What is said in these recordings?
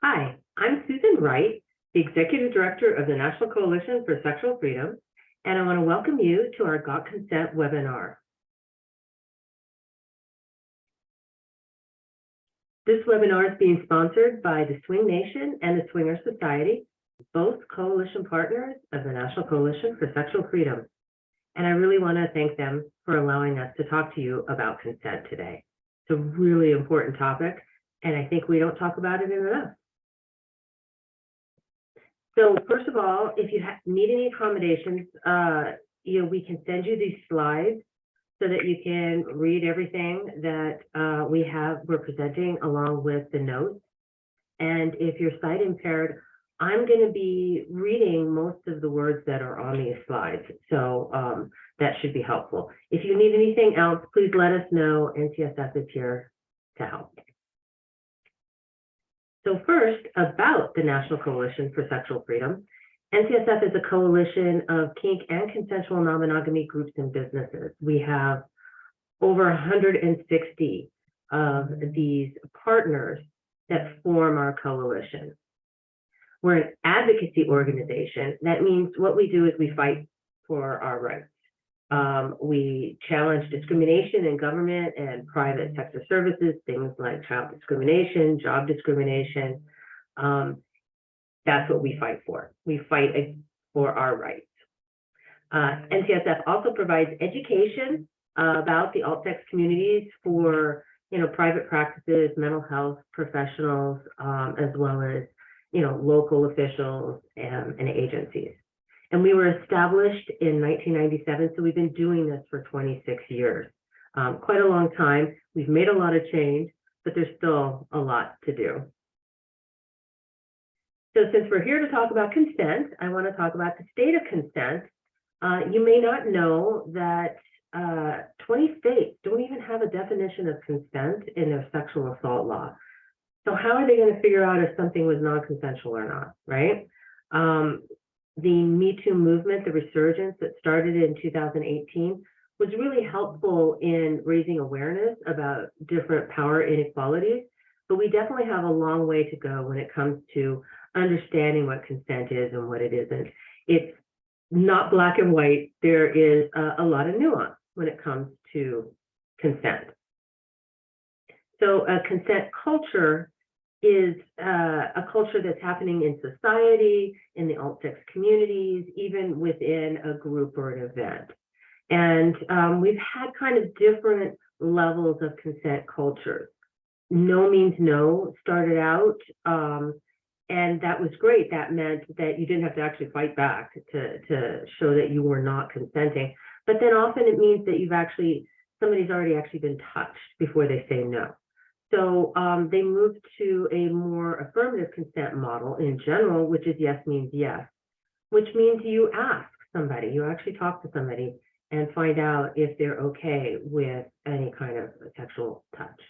Hi, I'm Susan Wright, the Executive Director of the National Coalition for Sexual Freedom, and I want to welcome you to our Got Consent webinar. This webinar is being sponsored by the Swing Nation and the Swinger Society, both coalition partners of the National Coalition for Sexual Freedom. And I really want to thank them for allowing us to talk to you about consent today. It's a really important topic, and I think we don't talk about it enough. So first of all, if you need any accommodations, we can send you these slides so that you can read everything that we're presenting along with the notes. And if you're sight impaired, I'm going to be reading most of the words that are on these slides. So that should be helpful. If you need anything else, please let us know. NCSF is here to help. So first, about the National Coalition for Sexual Freedom. NCSF is a coalition of kink and consensual non-monogamy groups and businesses. We have over 160 of these partners that form our coalition. We're an advocacy organization. That means what we do is we fight for our rights. We challenge discrimination in government and private sector services, things like child discrimination, job discrimination. That's what we fight for. We fight for our rights. NCSF also provides education about the alt-sex communities for private practices, mental health professionals, as well as local officials and agencies. And we were established in 1997, so we've been doing this for 26 years. Quite a long time. We've made a lot of change, but there's still a lot to do. So since we're here to talk about consent, I want to talk about the state of consent. You may not know that 20 states don't even have a definition of consent in their sexual assault law. So how are they going to figure out if something was non-consensual or not, right? The Me Too movement, the resurgence that started in 2018, was really helpful in raising awareness about different power inequalities, but we definitely have a long way to go when it comes to understanding what consent is and what it isn't. It's not black and white. There is a lot of nuance when it comes to consent. So a consent culture is a culture that's happening in society, in the alt-sex communities, even within a group or an event. And we've had kind of different levels of consent cultures. No means no started out, and that was great. That meant that you didn't have to actually fight back to show that you were not consenting. But then often it means that somebody's already actually been touched before they say no. So they moved to a more affirmative consent model in general, which is yes means yes, which means you ask somebody, you actually talk to somebody and find out if they're okay with any kind of sexual touch.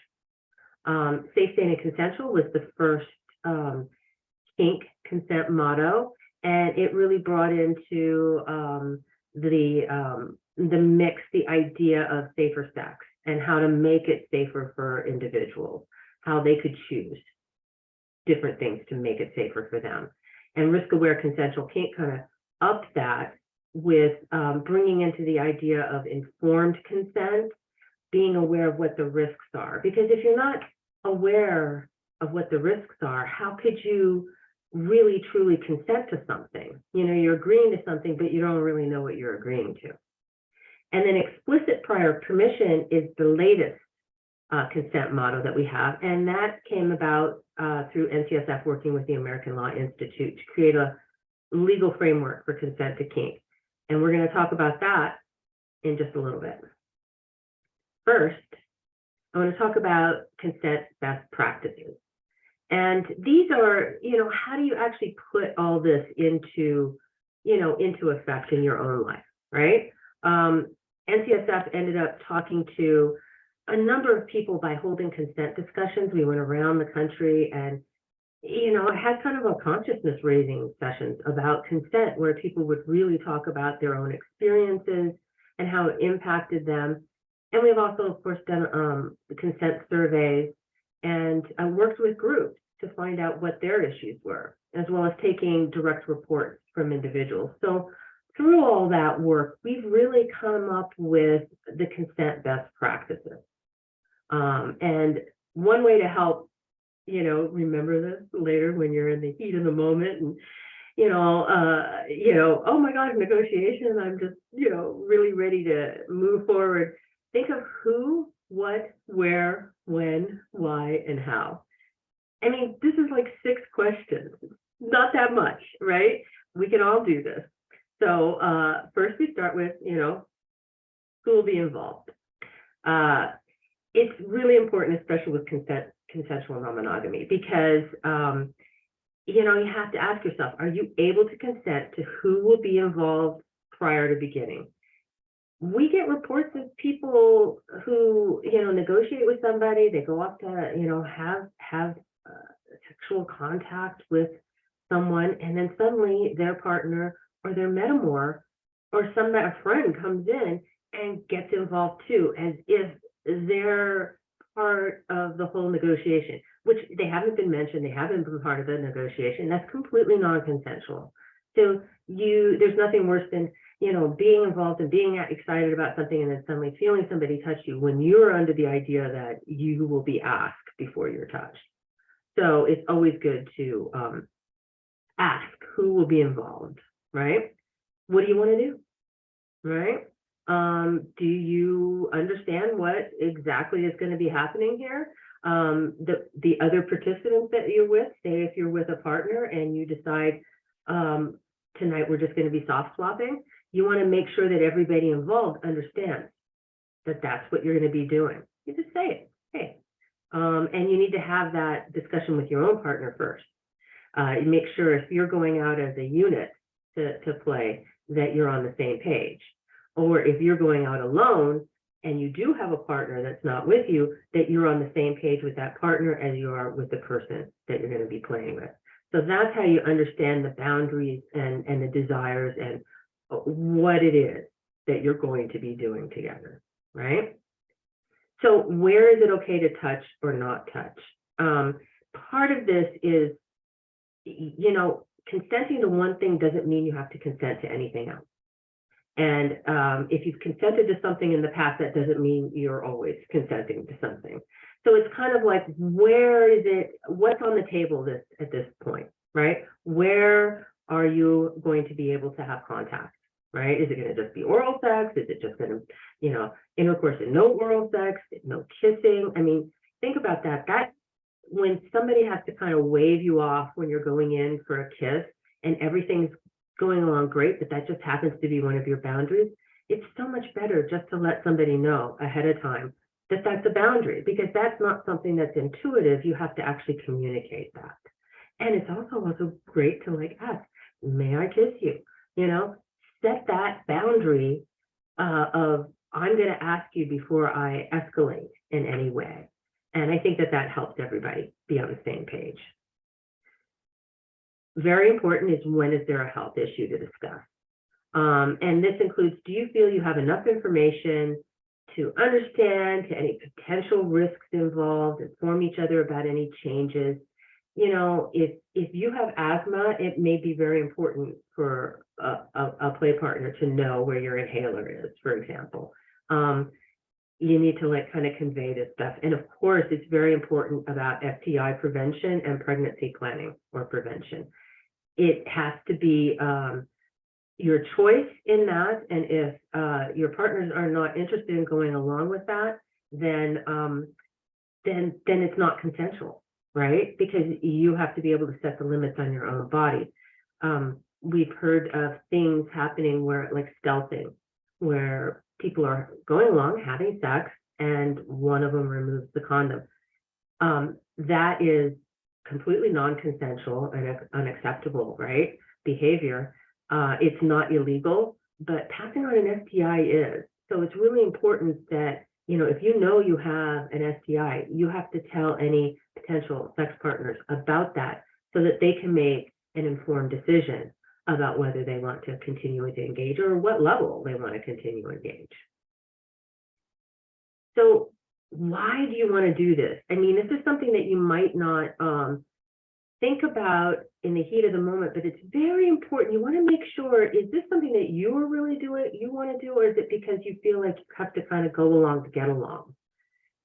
Safe, sane, and consensual was the first kink consent motto, and it really brought into the mix the idea of safer sex and how to make it safer for individuals, how they could choose different things to make it safer for them. And risk-aware consensual kink kind of upped that with bringing into the idea of informed consent, being aware of what the risks are. Because if you're not aware of what the risks are, how could you really truly consent to something? You're agreeing to something, but you don't really know what you're agreeing to. And then explicit prior permission is the latest consent motto that we have. And that came about through NCSF working with the American Law Institute to create a legal framework for consent to kink. And we're going to talk about that in just a little bit. First, I want to talk about consent best practices. And these are, how do you actually put all this into effect in your own life, right? NCSF ended up talking to a number of people by holding consent discussions. We went around the country and, I had kind of a consciousness raising sessions about consent where people would really talk about their own experiences and how it impacted them. And we've also, of course, done the consent surveys and worked with groups to find out what their issues were, as well as taking direct reports from individuals. So through all that work, we've really come up with the consent best practices. And one way to help, remember this later when you're in the heat of the moment and, oh my God, negotiation, I'm just, really ready to move forward. Think of who, what, where, when, why, and how. I mean, this is like 6 questions, not that much, right? We can all do this. So first we start with, who will be involved. It's really important, especially with consensual non-monogamy, because, you have to ask yourself, are you able to consent to who will be involved prior to beginning? We get reports of people who, negotiate with somebody, they go off to, have sexual contact with someone, and then suddenly their partner or their metamor or a friend comes in and gets involved too, as if they're part of the whole negotiation, which they haven't been mentioned, they haven't been part of the negotiation. That's completely non-consensual. So there's nothing worse than, being involved and being excited about something and then suddenly feeling somebody touch you when you're under the idea that you will be asked before you're touched. So it's always good to ask who will be involved, right? What do you want to do, right? Do you understand what exactly is going to be happening here? The other participants that you're with, say if you're with a partner and you decide tonight we're just going to be soft swapping, you want to make sure that everybody involved understands that that's what you're going to be doing. You just say it, hey. And you need to have that discussion with your own partner first. You make sure if you're going out as a unit to play that you're on the same page. Or if you're going out alone and you do have a partner that's not with you, that you're on the same page with that partner as you are with the person that you're going to be playing with. So that's how you understand the boundaries and the desires and what it is that you're going to be doing together, right? So where is it okay to touch or not touch? Part of this is, consenting to one thing doesn't mean you have to consent to anything else. And if you've consented to something in the past, that doesn't mean you're always consenting to something. So it's kind of like, where is it, what's on the table at this point, right? Where are you going to be able to have contact, right? Is it going to just be oral sex? Is it just going to, intercourse and no oral sex, no kissing? I mean, think about that. That when somebody has to kind of wave you off when you're going in for a kiss and everything's going along great, but that just happens to be one of your boundaries, it's so much better just to let somebody know ahead of time that that's a boundary, because that's not something that's intuitive. You have to actually communicate that. And it's also great to ask, may I kiss you? Set that boundary of, I'm going to ask you before I escalate in any way. And I think that helps everybody be on the same page. Very important is, when is there a health issue to discuss? And this includes, do you feel you have enough information to understand any potential risks involved, inform each other about any changes? If you have asthma, it may be very important for a play partner to know where your inhaler is, for example. You need to kind of convey this stuff. And of course, it's very important about STI prevention and pregnancy planning or prevention. It has to be your choice in that. And if your partners are not interested in going along with that, then it's not consensual, right? Because you have to be able to set the limits on your own body. We've heard of things happening where, like stealthing, where people are going along having sex and one of them removes the condom. That is completely non-consensual and unacceptable, right? Behavior. It's not illegal, but passing on an STI is. So it's really important that, if you have an STI, you have to tell any potential sex partners about that so that they can make an informed decision about whether they want to continue to engage or what level they want to continue to engage. So why do you want to do this? I mean, this is something that you might not think about in the heat of the moment, but it's very important. You want to make sure, is this something that you are really doing, you want to do, or is it because you feel like you have to kind of go along to get along?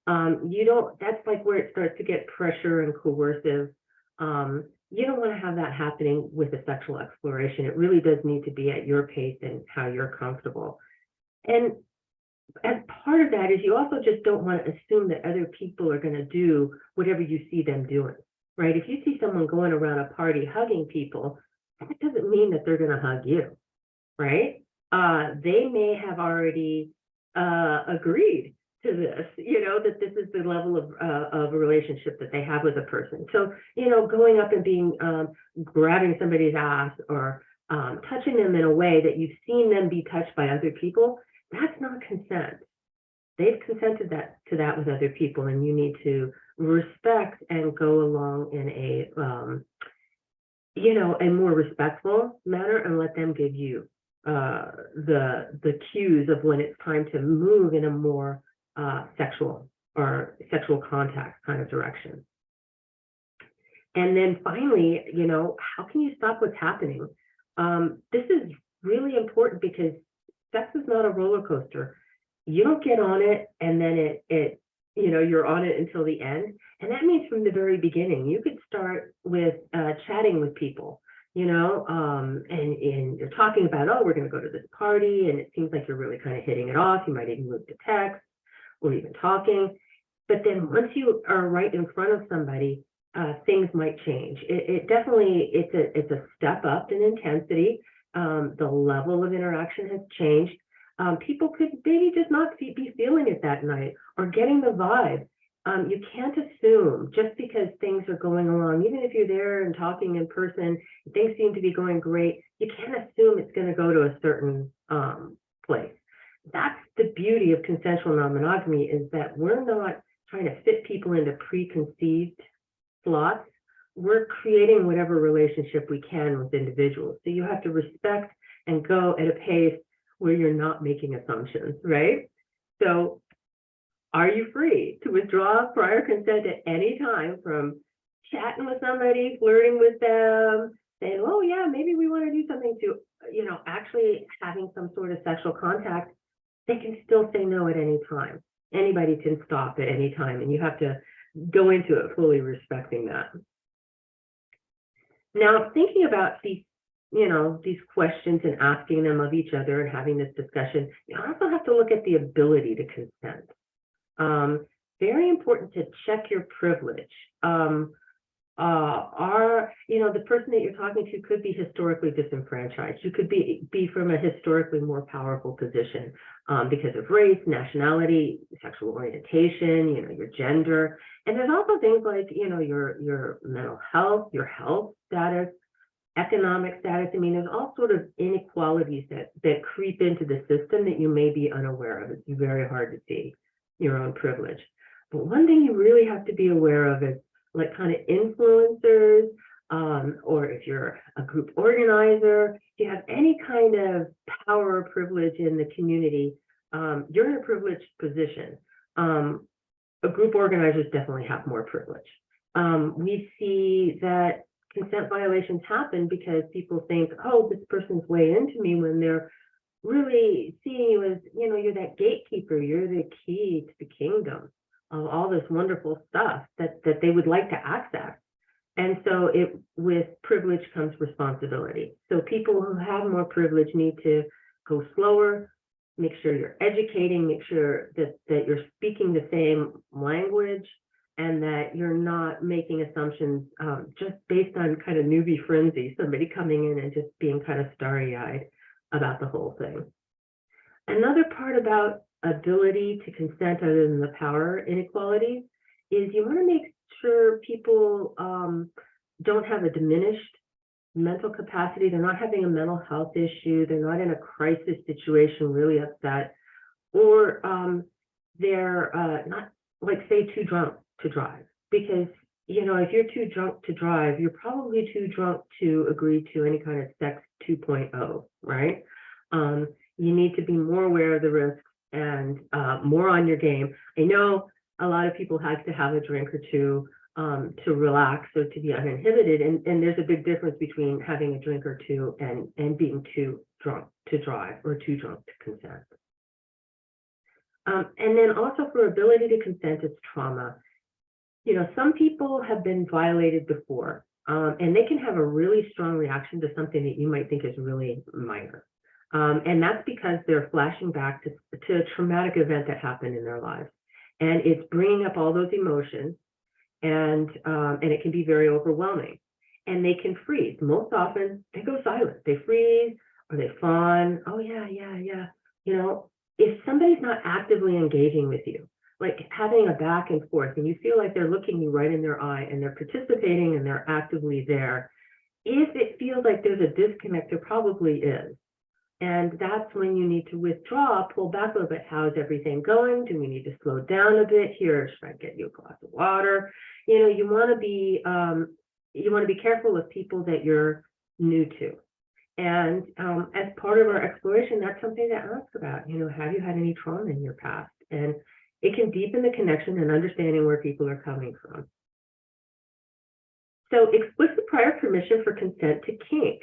You don't, that's like where it starts to get pressure and coercive. You don't want to have that happening with a sexual exploration. It really does need to be at your pace and how you're comfortable. And as part of that is you also just don't want to assume that other people are going to do whatever you see them doing, right? If you see someone going around a party hugging people, that doesn't mean that they're going to hug you, right? They may have already agreed to this, that this is the level of a relationship that they have with a person. So, going up and being, grabbing somebody's ass or touching them in a way that you've seen them be touched by other people, that's not consent. They've consented to that with other people, and you need to respect and go along in a more respectful manner and let them give you the cues of when it's time to move in a more sexual contact kind of direction. And then finally, how can you stop what's happening? This is really important because sex is not a roller coaster. You don't get on it and then you're on it until the end. And that means from the very beginning, you could start with chatting with people, and you're talking about, oh, we're going to go to this party, and it seems like you're really kind of hitting it off. You might even move to text or even talking. But then once you are right in front of somebody, things might change. It definitely, it's a step up in intensity. The level of interaction has changed. People could maybe just not be feeling it that night or getting the vibe. You can't assume just because things are going along, even if you're there and talking in person, things seem to be going great, you can't assume it's going to go to a certain place. That's the beauty of consensual non-monogamy, is that we're not trying to fit people into preconceived slots. We're creating whatever relationship we can with individuals. So you have to respect and go at a pace where you're not making assumptions, right? So are you free to withdraw prior consent at any time from chatting with somebody, flirting with them, saying, oh yeah, maybe we want to do something, to, actually having some sort of sexual contact? They can still say no at any time. Anybody can stop at any time, and you have to go into it fully respecting that. Now, thinking about these questions and asking them of each other and having this discussion, you also have to look at the ability to consent. Very important to check your privilege. The person that you're talking to could be historically disenfranchised. You could be from a historically more powerful position because of race, nationality, sexual orientation, your gender. And there's also things like, your mental health, your health status, economic status. I mean, there's all sort of inequalities that creep into the system that you may be unaware of. It's very hard to see your own privilege. But one thing you really have to be aware of is, like, kind of influencers, or if you're a group organizer, if you have any kind of power or privilege in the community, you're in a privileged position. Group organizers definitely have more privilege. We see that consent violations happen because people think, oh, this person's way into me, when they're really seeing you as, you're that gatekeeper, you're the key to the kingdom of all this wonderful stuff that they would like to access. And so with privilege comes responsibility. So people who have more privilege need to go slower, make sure you're educating, make sure that you're speaking the same language, and that you're not making assumptions just based on kind of newbie frenzy, somebody coming in and just being kind of starry-eyed about the whole thing. Another part about ability to consent, other than the power inequalities, is you want to make sure people don't have a diminished mental capacity. They're not having a mental health issue. They're not in a crisis situation, really upset, or they're not, like, say, too drunk to drive. Because, if you're too drunk to drive, you're probably too drunk to agree to any kind of sex 2.0, right? You need to be more aware of the risks and more on your game. I know a lot of people have to have a drink or two to relax or to be uninhibited. And there's a big difference between having a drink or two and being too drunk to drive or too drunk to consent. And then also for ability to consent, it's trauma. You know, some people have been violated before, and they can have a really strong reaction to something that you might think is really minor. And that's because they're flashing back to a traumatic event that happened in their lives. And it's bringing up all those emotions, and it can be very overwhelming. And they can freeze. Most often, they go silent. They freeze or they fawn. Oh, yeah. You know, if somebody's not actively engaging with you, like having a back and forth, and you feel like they're looking you right in their eye and they're participating and they're actively there, if it feels like there's a disconnect, there probably is. And that's when you need to withdraw, pull back a little bit. How is everything going? Do we need to slow down a bit here? Should I get you a glass of water? You know, you want to be careful with people that you're new to. And as part of our exploration, that's something to ask about. You know, have you had any trauma in your past? And it can deepen the connection and understanding where people are coming from. So explicit prior permission for consent to kink.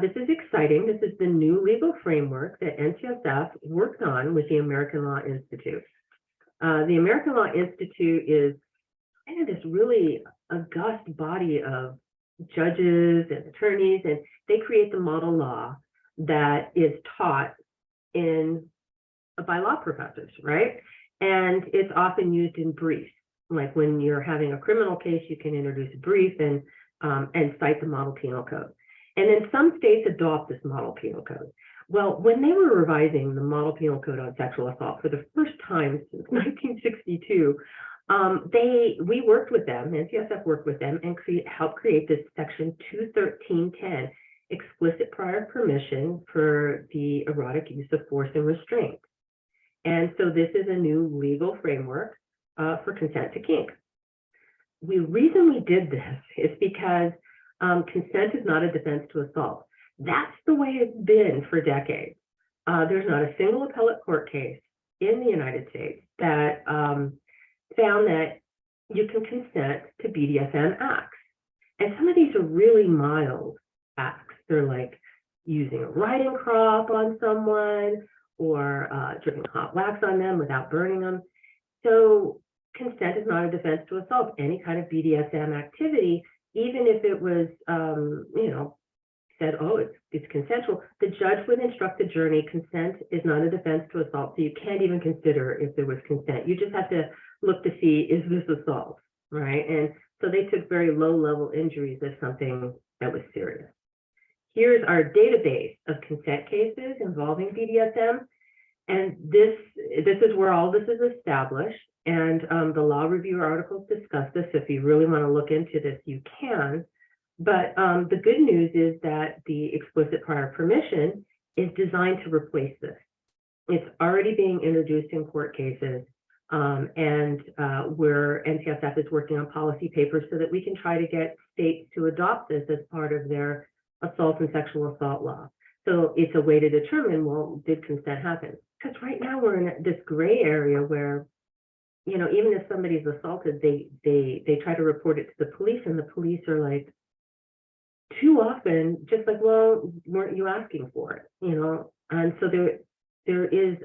This is exciting. This is the new legal framework that NCSF worked on with the American Law Institute. The American Law Institute is kind of this really august body of judges and attorneys, and they create the model law that is taught by law professors, right? And it's often used in briefs. Like when you're having a criminal case, you can introduce a brief and cite the model penal code. And then some states adopt this model penal code. Well, when they were revising the model penal code on sexual assault for the first time since 1962, we worked with them, NCSF worked with them, and helped create this section 213.10, explicit prior permission for the erotic use of force and restraint. And so this is a new legal framework for consent to kink. The reason we did this is because consent is not a defense to assault. That's the way it's been for decades. There's not a single appellate court case in the United States that found that you can consent to BDSM acts. And some of these are really mild acts. They're like using a riding crop on someone or dripping hot wax on them without burning them. So consent is not a defense to assault. Any kind of BDSM activity, even if it was, said, oh, it's consensual, the judge would instruct the jury, consent is not a defense to assault, so you can't even consider if there was consent. You just have to look to see, is this assault, right? And so they took very low-level injuries as something that was serious. Here's our database of consent cases involving BDSM, and this is where all this is established, and the law review articles discuss this. If you really want to look into this, you can. But the good news is that the explicit prior permission is designed to replace this. It's already being introduced in court cases, and where NCSF is working on policy papers so that we can try to get states to adopt this as part of their assault and sexual assault law. So it's a way to determine, well, did consent happen? Because right now we're in this gray area where, you know, even if somebody's assaulted, they try to report it to the police, and the police are like, too often, just like, well, weren't you asking for it, you know? And so there is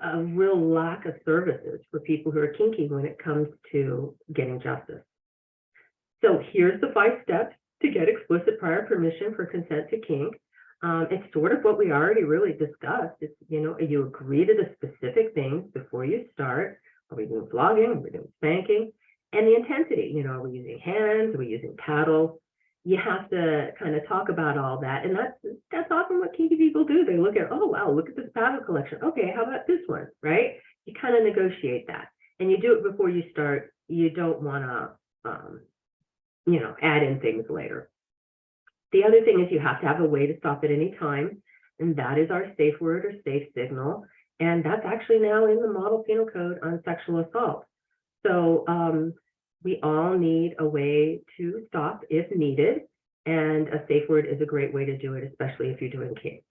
a real lack of services for people who are kinky when it comes to getting justice. So here's the 5 steps to get explicit prior permission for consent to kink. It's sort of what we already really discussed. It's, you know, you agree to the specific things before you start. Are we doing flogging? Are we doing spanking? And the intensity, you know, are we using hands? Are we using paddles? You have to kind of talk about all that. And that's often what kinky people do. They look at, oh, wow, look at this paddle collection. Okay, how about this one, right? You kind of negotiate that. And you do it before you start. You don't want to, add in things later. The other thing is you have to have a way to stop at any time. And that is our safe word or safe signal. And that's actually now in the model penal code on sexual assault. So, we all need a way to stop if needed, and a safe word is a great way to do it, especially if you're doing kink.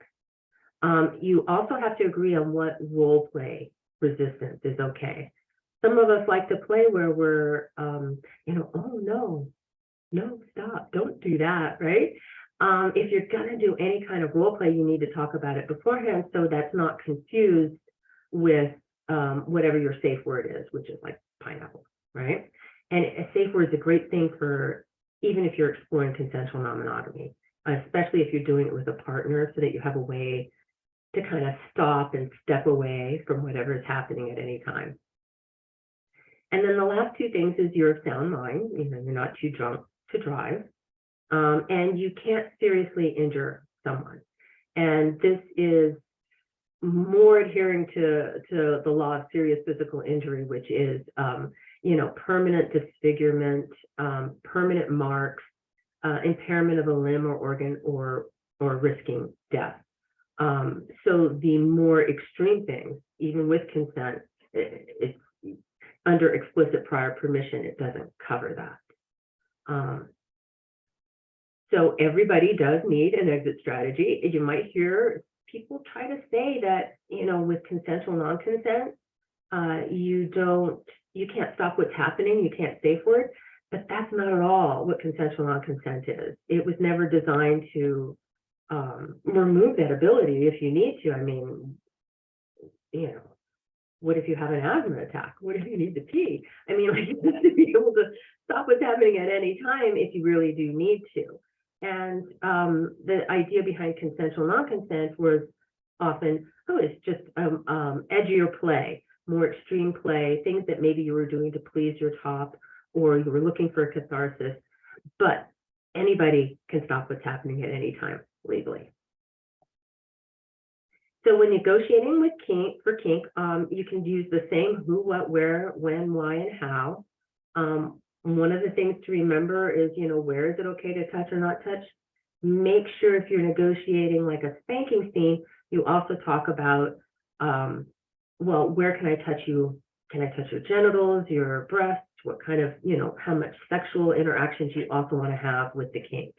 You also have to agree on what role play resistance is okay. Some of us like to play where we're, oh no, stop, don't do that, right? If you're gonna do any kind of role play, you need to talk about it beforehand so that's not confused with whatever your safe word is, which is like pineapple, right? And a safe word is a great thing for even if you're exploring consensual non-monogamy, especially if you're doing it with a partner so that you have a way to kind of stop and step away from whatever is happening at any time. And then the last two things is you're of sound mind, you're not too drunk to drive, and you can't seriously injure someone. And this is more adhering to the law of serious physical injury, which is, permanent disfigurement, permanent marks, impairment of a limb or organ, or risking death. So the more extreme things, even with consent, it's under explicit prior permission, it doesn't cover that. So everybody does need an exit strategy. You might hear people try to say that, with consensual non-consent, you can't stop what's happening, you can't safe word, but that's not at all what consensual non-consent is. It was never designed to remove that ability if you need to. I mean, what if you have an asthma attack? What if you need to pee? I mean, like, you have to be able to stop what's happening at any time if you really do need to. And the idea behind consensual non-consent was often, it's just edgier play, more extreme play, things that maybe you were doing to please your top, or you were looking for a catharsis, but anybody can stop what's happening at any time legally. So when negotiating with Kink, you can use the same who, what, where, when, why, and how. One of the things to remember is, where is it okay to touch or not touch? Make sure if you're negotiating like a spanking scene, you also talk about, well, where can I touch you? Can I touch your genitals, your breasts? What kind of, how much sexual interactions you also want to have with the kink.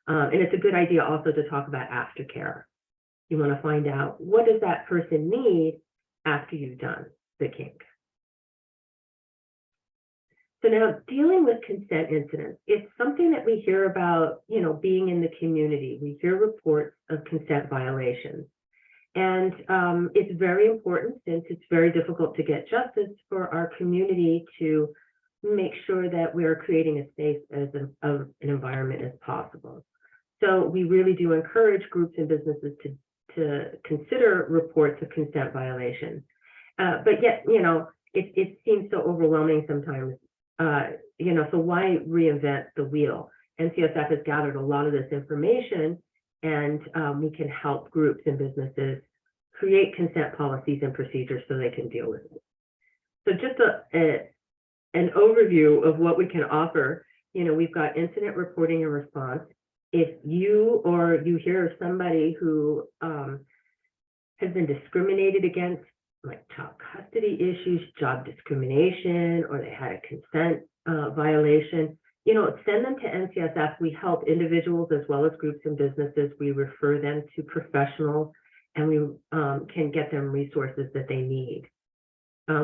And it's a good idea also to talk about aftercare. You want to find out, what does that person need after you've done the kink? So now, dealing with consent incidents, it's something that we hear about, being in the community. We hear reports of consent violations. And it's very important, since it's very difficult to get justice, for our community to make sure that we're creating as safe as an environment as possible. So we really do encourage groups and businesses to consider reports of consent violations. But yet, it seems so overwhelming sometimes. So why reinvent the wheel? NCSF has gathered a lot of this information, and we can help groups and businesses create consent policies and procedures so they can deal with it. So just an overview of what we can offer. We've got incident reporting and response. If you hear of somebody who has been discriminated against, like child custody issues, job discrimination, or they had a consent violation, send them to NCSF. We help individuals as well as groups and businesses. We refer them to professionals, and we can get them resources that they need.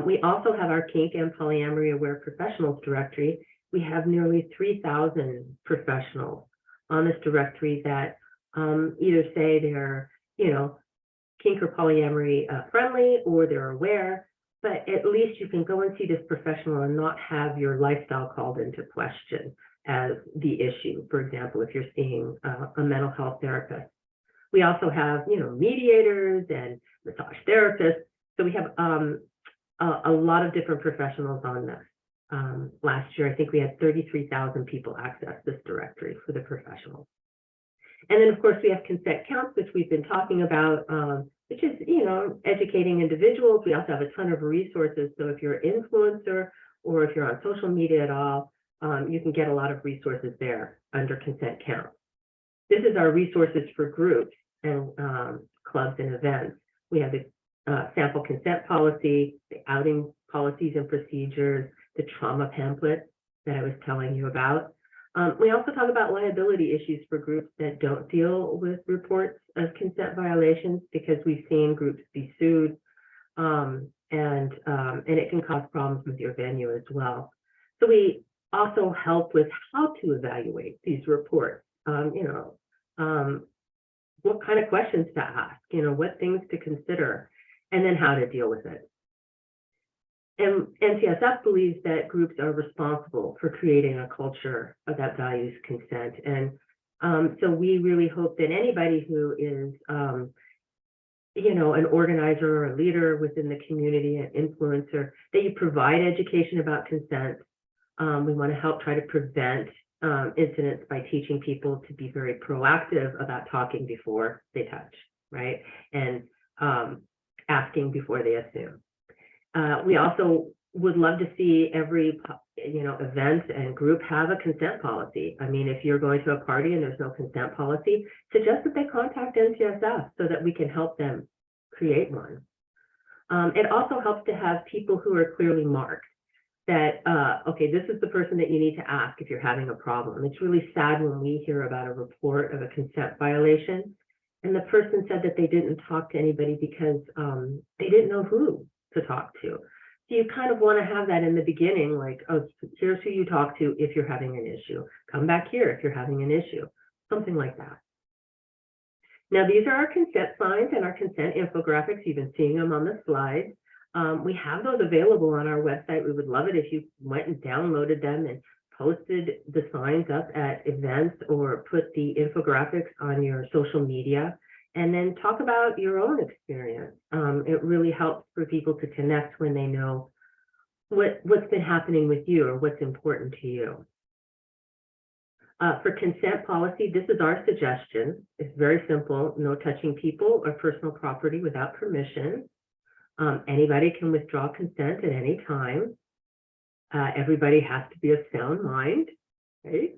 We also have our Kink and Polyamory Aware Professionals Directory. We have nearly 3,000 professionals on this directory that either say they're, kink or polyamory friendly, or they're aware, but at least you can go and see this professional and not have your lifestyle called into question as the issue. For example, if you're seeing a mental health therapist. We also have, mediators and massage therapists. So we have a lot of different professionals on this. Last year, I think we had 33,000 people access this directory for the professionals. And then, of course, we have consent counts, which we've been talking about, which is, educating individuals. We also have a ton of resources. So if you're an influencer, or if you're on social media at all, you can get a lot of resources there under consent counts. This is our resources for groups and clubs and events. We have the sample consent policy, the outing policies and procedures, the trauma pamphlet that I was telling you about. We also talk about liability issues for groups that don't deal with reports of consent violations, because we've seen groups be sued and and it can cause problems with your venue as well. So we also help with how to evaluate these reports. What kind of questions to ask, what things to consider, and then how to deal with it. And NCSF believes that groups are responsible for creating a culture that values consent. And so we really hope that anybody who is, an organizer or a leader within the community, an influencer, that you provide education about consent. We want to help try to prevent incidents by teaching people to be very proactive about talking before they touch, right? And asking before they assume. We also would love to see every, event and group have a consent policy. I mean, if you're going to a party and there's no consent policy, suggest that they contact NCSF so that we can help them create one. It also helps to have people who are clearly marked that, okay, this is the person that you need to ask if you're having a problem. It's really sad when we hear about a report of a consent violation and the person said that they didn't talk to anybody because they didn't know who to talk to. So you kind of want to have that in the beginning, like, oh, here's who you talk to if you're having an issue. Come back here if you're having an issue, something like that. Now, these are our consent signs and our consent infographics. You've been seeing them on the slides. We have those available on our website. We would love it if you went and downloaded them and posted the signs up at events or put the infographics on your social media. And then talk about your own experience. It really helps for people to connect when they know what's been happening with you or what's important to you. For consent policy, this is our suggestion. It's very simple. No touching people or personal property without permission. Anybody can withdraw consent at any time. Everybody has to be of sound mind, right?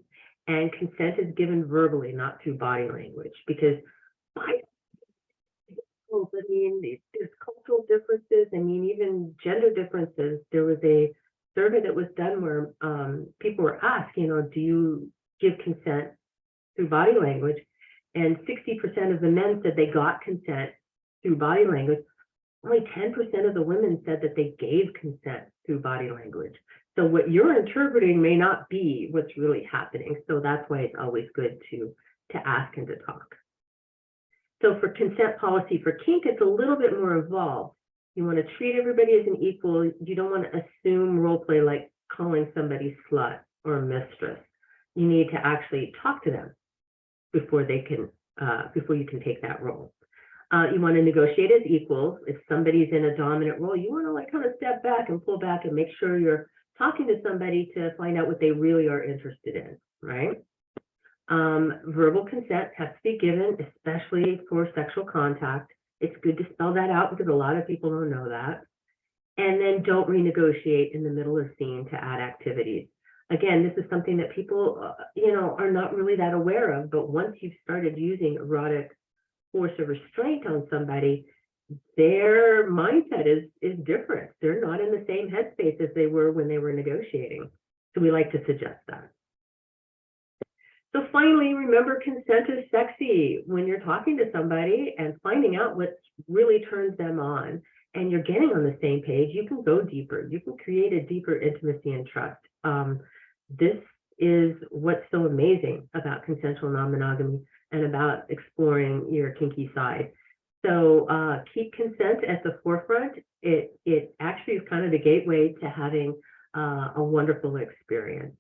And consent is given verbally, not through body language, because there's cultural differences. I mean, even gender differences. There was a survey that was done where people were asked, do you give consent through body language? And 60% of the men said they got consent through body language. Only 10% of the women said that they gave consent through body language. So what you're interpreting may not be what's really happening. So that's why it's always good to ask and to talk. So for consent policy for kink, it's a little bit more involved. You want to treat everybody as an equal. You don't want to assume role play like calling somebody slut or mistress. You need to actually talk to them before you can take that role. You want to negotiate as equals. If somebody's in a dominant role, you want to kind of step back and pull back and make sure you're talking to somebody to find out what they really are interested in, right? Verbal consent has to be given, especially for sexual contact. It's good to spell that out because a lot of people don't know that. And then don't renegotiate in the middle of scene to add activities. Again, this is something that people, are not really that aware of, but once you've started using erotic force or restraint on somebody, their mindset is different. They're not in the same headspace as they were when they were negotiating. So we like to suggest that. So finally, remember, consent is sexy. When you're talking to somebody and finding out what really turns them on and you're getting on the same page, you can go deeper. You can create a deeper intimacy and trust. This is what's so amazing about consensual non-monogamy and about exploring your kinky side. So keep consent at the forefront. It actually is kind of the gateway to having a wonderful experience.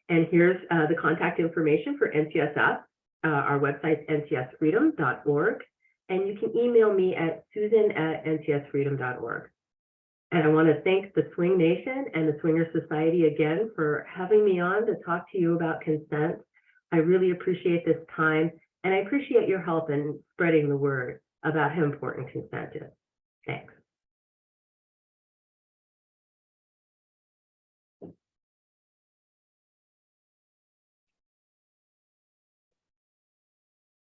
And here's the contact information for NCSF. Our website's ncsfreedom.org. And you can email me at susan@ncsfreedom.org. And I want to thank the Swing Nation and the Swinger Society again for having me on to talk to you about consent. I really appreciate this time, and I appreciate your help in spreading the word about how important consent is. Thanks.